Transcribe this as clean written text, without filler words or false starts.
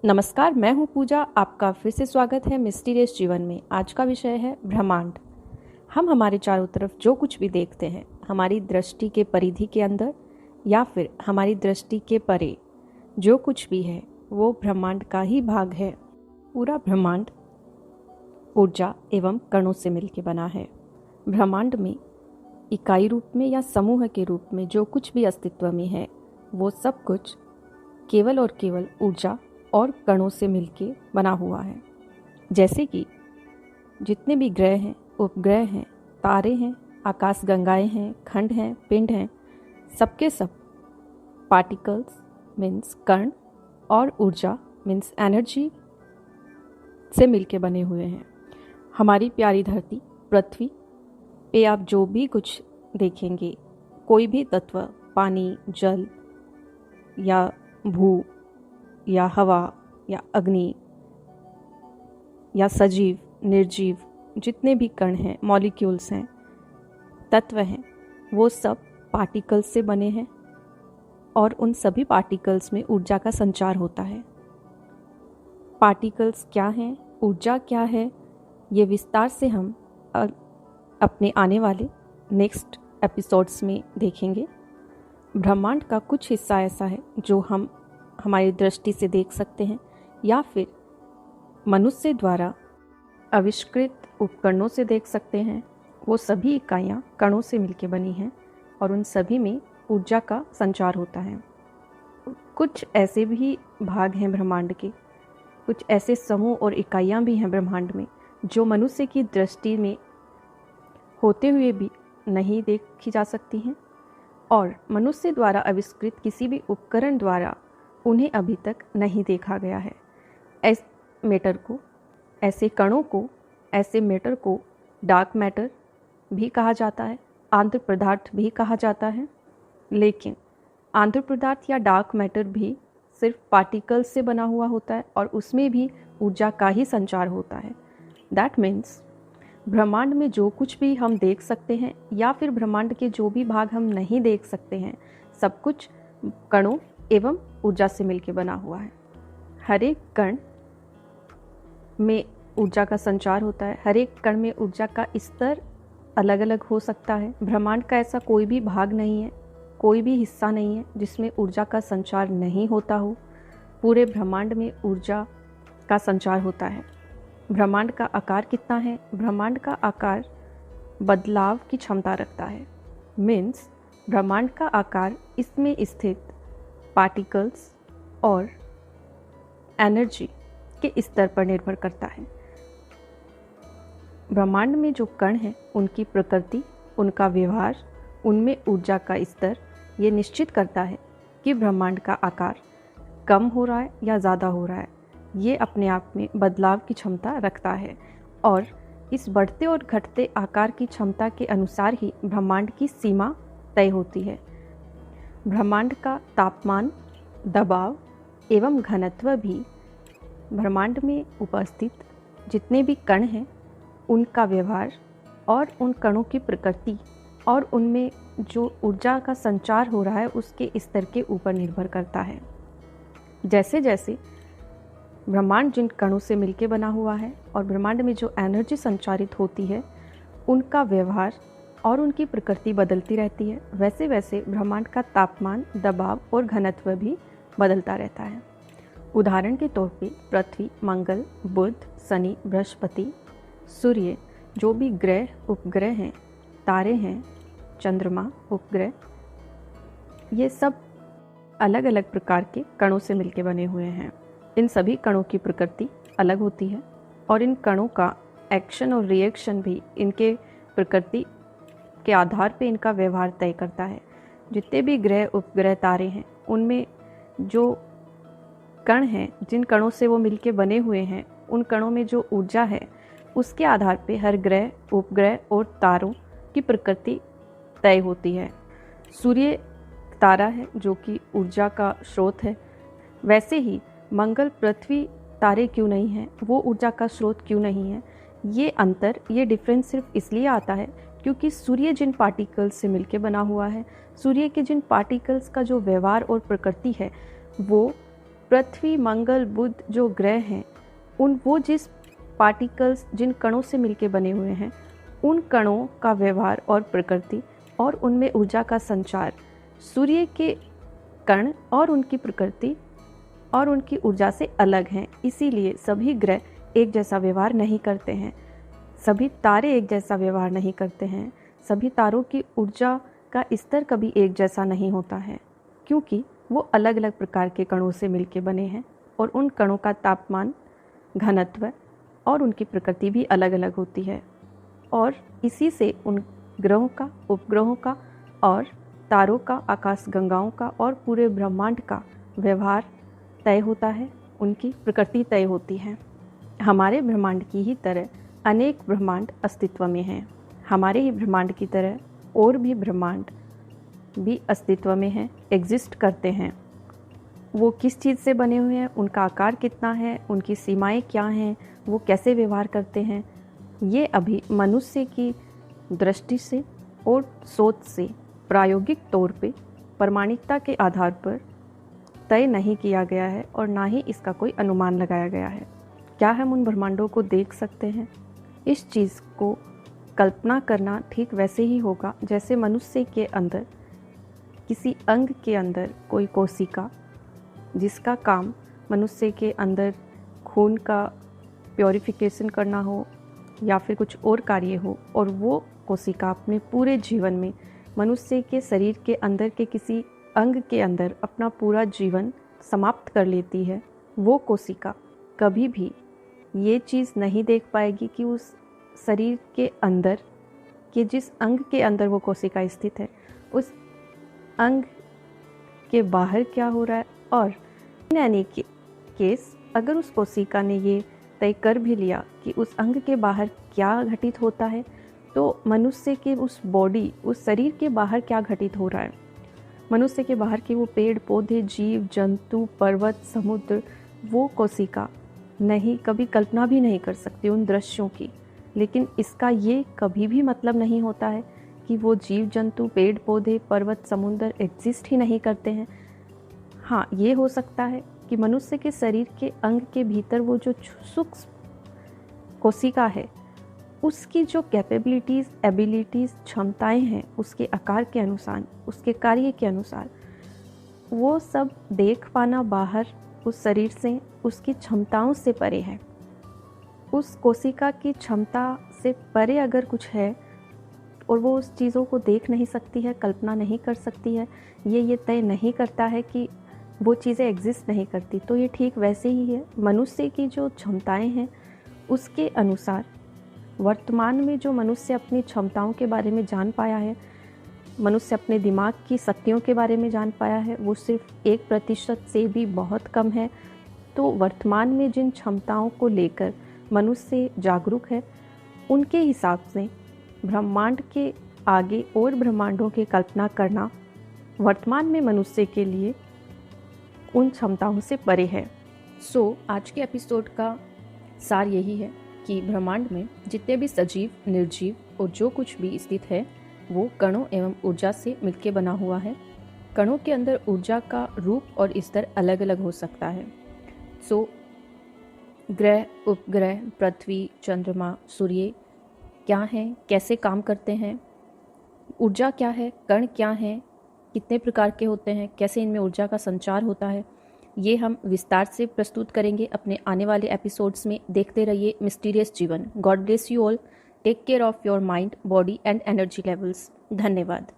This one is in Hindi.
नमस्कार, मैं हूँ पूजा। आपका फिर से स्वागत है मिस्टीरियस जीवन में। आज का विषय है ब्रह्मांड। हम हमारे चारों तरफ जो कुछ भी देखते हैं, हमारी दृष्टि के परिधि के अंदर या फिर हमारी दृष्टि के परे जो कुछ भी है वो ब्रह्मांड का ही भाग है। पूरा ब्रह्मांड ऊर्जा एवं कणों से मिलकर बना है। ब्रह्मांड में इकाई रूप में या समूह के रूप में जो कुछ भी अस्तित्व में है वो सब कुछ केवल और केवल ऊर्जा और कणों से मिलके बना हुआ है। जैसे कि जितने भी ग्रह हैं, उपग्रह हैं, तारे हैं, आकाशगंगाएं हैं, खंड हैं, पिंड हैं, सबके सब पार्टिकल्स मीन्स कण और ऊर्जा मीन्स एनर्जी से मिलके बने हुए हैं। हमारी प्यारी धरती पृथ्वी पे आप जो भी कुछ देखेंगे, कोई भी तत्व, पानी, जल या भू या हवा या अग्नि या सजीव, निर्जीव, जितने भी कण हैं, मॉलिक्यूल्स हैं, तत्व हैं, वो सब पार्टिकल्स से बने हैं और उन सभी पार्टिकल्स में ऊर्जा का संचार होता है। पार्टिकल्स क्या हैं, ऊर्जा क्या है, ये विस्तार से हम अपने आने वाले नेक्स्ट एपिसोड्स में देखेंगे। ब्रह्मांड का कुछ हिस्सा ऐसा है जो हम हमारी दृष्टि से देख सकते हैं या फिर मनुष्य द्वारा आविष्कृत उपकरणों से देख सकते हैं। वो सभी इकाइयाँ कणों से मिलकर बनी हैं और उन सभी में ऊर्जा का संचार होता है। कुछ ऐसे भी भाग हैं ब्रह्मांड के, कुछ ऐसे समूह और इकाइयाँ भी हैं ब्रह्मांड में जो मनुष्य की दृष्टि में होते हुए भी नहीं देखी जा सकती हैं और मनुष्य द्वारा आविष्कृत किसी भी उपकरण द्वारा उन्हें अभी तक नहीं देखा गया है। ऐसे मैटर को, ऐसे कणों को, ऐसे मैटर को डार्क मैटर भी कहा जाता है, आंतरिक पदार्थ भी कहा जाता है। लेकिन आंतरिक पदार्थ या डार्क मैटर भी सिर्फ पार्टिकल्स से बना हुआ होता है और उसमें भी ऊर्जा का ही संचार होता है। दैट मीन्स ब्रह्मांड में जो कुछ भी हम देख सकते हैं या फिर ब्रह्मांड के जो भी भाग हम नहीं देख सकते हैं, सब कुछ कणों एवं ऊर्जा से मिलकर बना हुआ है। हर एक कण में ऊर्जा का संचार होता है, हर एक कण में ऊर्जा का स्तर अलग अलग हो सकता है। ब्रह्मांड का ऐसा कोई भी भाग नहीं है, कोई भी हिस्सा नहीं है जिसमें ऊर्जा का संचार नहीं होता हो। पूरे ब्रह्मांड में ऊर्जा का संचार होता है। ब्रह्मांड का आकार कितना है? ब्रह्मांड का आकार बदलाव की क्षमता रखता है। मीन्स ब्रह्मांड का आकार इसमें स्थित पार्टिकल्स और एनर्जी के स्तर पर निर्भर करता है। ब्रह्मांड में जो कण हैं उनकी प्रकृति, उनका व्यवहार, उनमें ऊर्जा का स्तर ये निश्चित करता है कि ब्रह्मांड का आकार कम हो रहा है या ज़्यादा हो रहा है। ये अपने आप में बदलाव की क्षमता रखता है और इस बढ़ते और घटते आकार की क्षमता के अनुसार ही ब्रह्मांड की सीमा तय होती है। ब्रह्मांड का तापमान, दबाव एवं घनत्व भी ब्रह्मांड में उपस्थित जितने भी कण हैं उनका व्यवहार और उन कणों की प्रकृति और उनमें जो ऊर्जा का संचार हो रहा है उसके स्तर के ऊपर निर्भर करता है। जैसे जैसे ब्रह्मांड जिन कणों से मिलकर बना हुआ है और ब्रह्मांड में जो एनर्जी संचारित होती है उनका व्यवहार और उनकी प्रकृति बदलती रहती है, वैसे वैसे ब्रह्मांड का तापमान, दबाव और घनत्व भी बदलता रहता है। उदाहरण के तौर पे पृथ्वी, मंगल, बुध, शनि, बृहस्पति, सूर्य, जो भी ग्रह, उपग्रह हैं, तारे हैं, चंद्रमा, उपग्रह, ये सब अलग अलग प्रकार के कणों से मिलकर बने हुए हैं। इन सभी कणों की प्रकृति अलग होती है और इन कणों का एक्शन और रिएक्शन भी इनके प्रकृति के आधार पे इनका व्यवहार तय करता है। जितने भी ग्रह, उपग्रह, तारे हैं उनमें जो कण हैं, जिन कणों से वो मिलके बने हुए हैं, उन कणों में जो ऊर्जा है उसके आधार पे हर ग्रह, उपग्रह और तारों की प्रकृति तय होती है। सूर्य तारा है जो कि ऊर्जा का स्रोत है, वैसे ही मंगल, पृथ्वी, तारे क्यों नहीं हैं, वो ऊर्जा का स्रोत क्यों नहीं है। ये अंतर, ये डिफरेंस सिर्फ इसलिए आता है क्योंकि सूर्य जिन पार्टिकल्स से मिलकर बना हुआ है, सूर्य के जिन पार्टिकल्स का जो व्यवहार और प्रकृति है वो पृथ्वी, मंगल, बुध जो ग्रह हैं, वो जिस पार्टिकल्स, जिन कणों से मिलके बने हुए हैं, उन कणों का व्यवहार और प्रकृति और उनमें ऊर्जा का संचार सूर्य के कण और उनकी प्रकृति और उनकी ऊर्जा से अलग हैं। इसीलिए सभी ग्रह एक जैसा व्यवहार नहीं करते हैं, सभी तारे एक जैसा व्यवहार नहीं करते हैं, सभी तारों की ऊर्जा का स्तर कभी एक जैसा नहीं होता है, क्योंकि वो अलग अलग प्रकार के कणों से मिलके बने हैं और उन कणों का तापमान, घनत्व और उनकी प्रकृति भी अलग अलग होती है। और इसी से उन ग्रहों का, उपग्रहों का और तारों का, आकाशगंगाओं का और पूरे ब्रह्मांड का व्यवहार तय होता है, उनकी प्रकृति तय होती है। हमारे ब्रह्मांड की ही तरह अनेक ब्रह्मांड अस्तित्व में हैं। हमारे ही ब्रह्मांड की तरह और भी ब्रह्मांड भी अस्तित्व में हैं, एग्जिस्ट करते हैं। वो किस चीज़ से बने हुए हैं, उनका आकार कितना है, उनकी सीमाएं क्या हैं, वो कैसे व्यवहार करते हैं, ये अभी मनुष्य की दृष्टि से और सोच से प्रायोगिक तौर पे प्रामाणिकता के आधार पर तय नहीं किया गया है और ना ही इसका कोई अनुमान लगाया गया है। क्या हम उन ब्रह्मांडों को देख सकते हैं? इस चीज़ को कल्पना करना ठीक वैसे ही होगा जैसे मनुष्य के अंदर, किसी अंग के अंदर कोई कोशिका, जिसका काम मनुष्य के अंदर खून का प्योरिफिकेशन करना हो या फिर कुछ और कार्य हो, और वो कोशिका अपने पूरे जीवन में मनुष्य के शरीर के अंदर के किसी अंग के अंदर अपना पूरा जीवन समाप्त कर लेती है। वो कोशिका कभी भी ये चीज़ नहीं देख पाएगी कि उस शरीर के अंदर के जिस अंग के अंदर वो कोशिका स्थित है, उस अंग के बाहर क्या हो रहा है। और इन एनी केस अगर उस कोशिका ने ये तय कर भी लिया कि उस अंग के बाहर क्या घटित होता है, तो मनुष्य के उस बॉडी, उस शरीर के बाहर क्या घटित हो रहा है, मनुष्य के बाहर के वो पेड़ पौधे, जीव जंतु, पर्वत, समुद्र, वो कोशिका नहीं, कभी कल्पना भी नहीं कर सकती उन दृश्यों की। लेकिन इसका ये कभी भी मतलब नहीं होता है कि वो जीव जंतु, पेड़ पौधे, पर्वत, समुद्र एग्जिस्ट ही नहीं करते हैं। हाँ, ये हो सकता है कि मनुष्य के शरीर के अंग के भीतर वो जो सूक्ष्म कोशिका है, उसकी जो कैपेबिलिटीज़, एबिलिटीज़, क्षमताएं हैं, उसके आकार के अनुसार, उसके कार्य के अनुसार, वो सब देख पाना बाहर उस शरीर से, उसकी क्षमताओं से परे है। उस कोशिका की क्षमता से परे अगर कुछ है और वो उस चीज़ों को देख नहीं सकती है, कल्पना नहीं कर सकती है, ये तय नहीं करता है कि वो चीज़ें एग्जिस्ट नहीं करती, तो ये ठीक वैसे ही है। मनुष्य की जो क्षमताएं हैं उसके अनुसार वर्तमान में जो मनुष्य अपनी क्षमताओं के बारे में जान पाया है, मनुष्य अपने दिमाग की शक्तियों के बारे में जान पाया है, वो सिर्फ 1% से भी बहुत कम है। तो वर्तमान में जिन क्षमताओं को लेकर मनुष्य जागरूक है, उनके हिसाब से ब्रह्मांड के आगे और ब्रह्मांडों की कल्पना करना वर्तमान में मनुष्य के लिए उन क्षमताओं से परे है। आज के एपिसोड का सार यही है कि ब्रह्मांड में जितने भी सजीव, निर्जीव और जो कुछ भी स्थित है, वो कणों एवं ऊर्जा से मिलकर बना हुआ है। कणों के अंदर ऊर्जा का रूप और स्तर अलग अलग हो सकता है। ग्रह, उपग्रह, पृथ्वी, चंद्रमा, सूर्य क्या हैं, कैसे काम करते हैं, ऊर्जा क्या है, कण क्या हैं, कितने प्रकार के होते हैं, कैसे इनमें ऊर्जा का संचार होता है, ये हम विस्तार से प्रस्तुत करेंगे अपने आने वाले एपिसोड्स में। देखते रहिए मिस्टीरियस जीवन। God bless you all. Take care of your mind, body and energy levels. धन्यवाद।